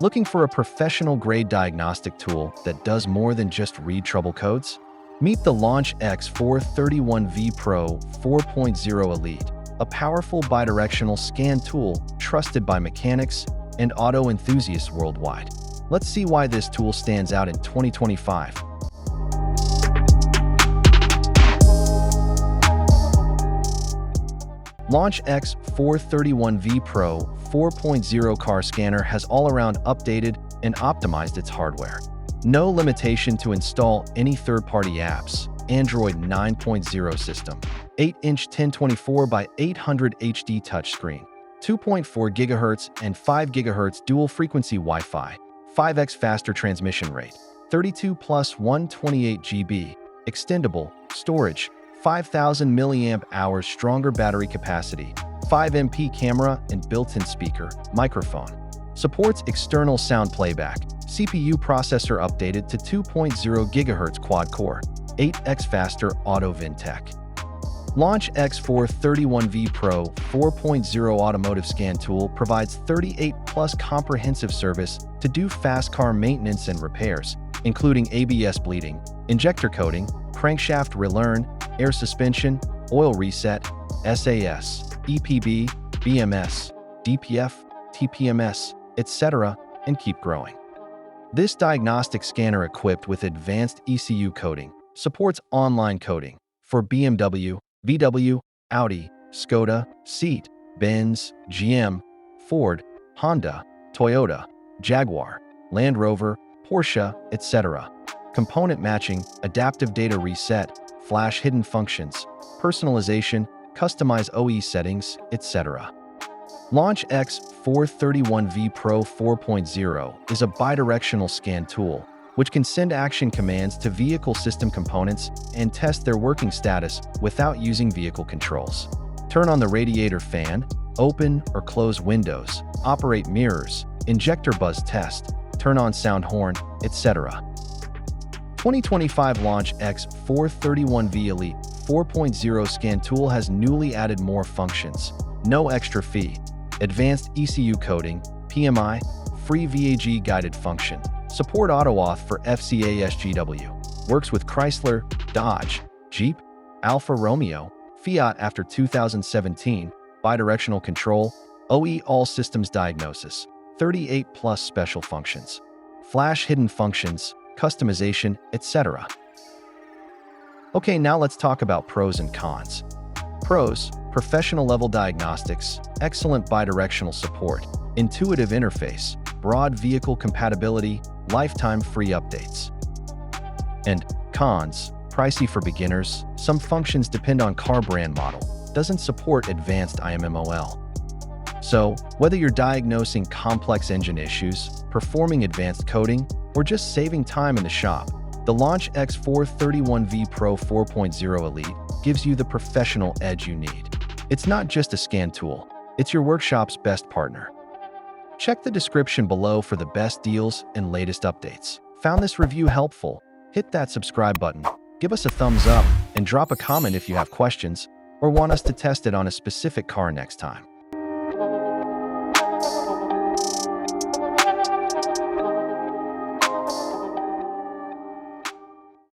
Looking for a professional-grade diagnostic tool that does more than just read trouble codes? Meet the LAUNCH X431 V Pro 4.0 Elite, a powerful bidirectional scan tool trusted by mechanics and auto enthusiasts worldwide. Let's see why this tool stands out in 2025. LAUNCH X431 V Pro 4.0 car scanner has all-around updated and optimized its hardware. No limitation to install any third-party apps. Android 9.0 system. 8-inch 1024 by 800 HD touchscreen. 2.4 GHz and 5 GHz dual-frequency Wi-Fi. 5x faster transmission rate. 32 plus 128 GB. Extendable storage. 5,000 mAh stronger battery capacity, 5MP camera and built-in speaker, microphone. Supports external sound playback. CPU processor updated to 2.0 GHz quad-core, 8x faster auto VinTech. LAUNCH X431 V Pro 4.0 automotive scan tool provides 38+ comprehensive service to do fast car maintenance and repairs, including ABS bleeding, injector coating, crankshaft relearn, air suspension, oil reset, SAS, EPB, BMS, DPF, TPMS, etc., and keep growing. This diagnostic scanner equipped with advanced ECU coding supports online coding for BMW, VW, Audi, Skoda, Seat, Benz, GM, Ford, Honda, Toyota, Jaguar, Land Rover, Porsche, etc. Component matching, adaptive data reset, flash hidden functions, personalization, customize OE settings, etc. LAUNCH X431 V Pro 4.0 is a bidirectional scan tool which can send action commands to vehicle system components and test their working status without using vehicle controls. Turn on the radiator fan, open or close windows, operate mirrors, injector buzz test, turn on sound horn, etc. 2025 LAUNCH X431V Elite 4.0 scan tool has newly added more functions. No extra fee. Advanced ECU coding, PMI, free VAG guided function. Support AutoAuth for FCA SGW. Works with Chrysler, Dodge, Jeep, Alfa Romeo, Fiat after 2017. Bidirectional control, OE all systems diagnosis. 38+ special functions. Flash hidden functions, customization, etc. Okay, now let's talk about pros and cons. Pros: professional level diagnostics, excellent bidirectional support, intuitive interface, broad vehicle compatibility, lifetime free updates. And cons: pricey for beginners, some functions depend on car brand model, doesn't support advanced IMMOL. So, whether you're diagnosing complex engine issues, performing advanced coding, or just saving time in the shop, the LAUNCH X431 V Pro 4.0 Elite gives you the professional edge you need. It's not just a scan tool, it's your workshop's best partner. Check the description below for the best deals and latest updates. Found this review helpful? Hit that subscribe button, give us a thumbs up, and drop a comment if you have questions or want us to test it on a specific car next time.